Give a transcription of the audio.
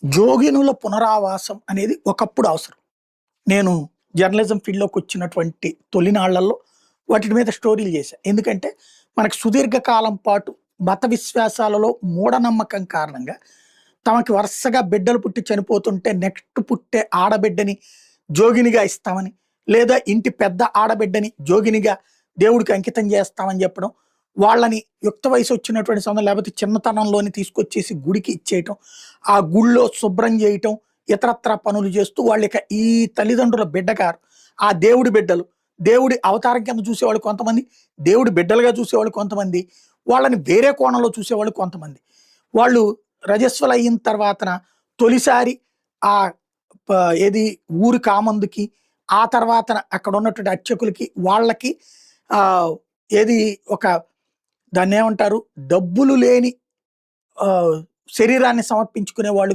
జోగినుల పునరావాసం అనేది ఒకప్పుడు అవసరం. నేను జర్నలిజం ఫీల్డ్‌లోకి వచ్చినటువంటి తొలినాళ్లలో వాటి మీద స్టోరీలు చేశా. ఎందుకంటే మనకు సుదీర్ఘ కాలం పాటు మత విశ్వాసాలలో మూఢనమ్మకం కారణంగా తమకి వరుసగా బిడ్డలు పుట్టి చనిపోతుంటే నెక్స్ట్ పుట్టే ఆడబిడ్డని జోగినిగా ఇస్తామని, లేదా ఇంటి పెద్ద ఆడబిడ్డని జోగినిగా దేవుడికి అంకితం చేస్తామని చెప్పడం, వాళ్ళని యుక్త వయసు వచ్చినటువంటి సమయంలో లేకపోతే చిన్నతనంలోని తీసుకొచ్చేసి గుడికి ఇచ్చేయటం, ఆ గుడిలో శుభ్రం చేయటం, ఇతరత్రా పనులు చేస్తూ వాళ్ళిక ఈ తల్లిదండ్రుల బిడ్డ గారు, ఆ దేవుడి బిడ్డలు, దేవుడి అవతారం కింద చూసేవాళ్ళు కొంతమంది, దేవుడి బిడ్డలుగా చూసేవాళ్ళు కొంతమంది, వాళ్ళని వేరే కోణంలో చూసేవాళ్ళు కొంతమంది. వాళ్ళు రజస్వలయిన తర్వాతన తొలిసారి ఆ ప ఏది ఊరి కామందుకి, ఆ తర్వాతన అక్కడ ఉన్నటువంటి అర్చకులకి, వాళ్ళకి ఆహ్, ఏది ఒక దాన్నేమంటారు? డబ్బులు లేని ఆహ్, శరీరాన్ని సమర్పించుకునే వాళ్ళు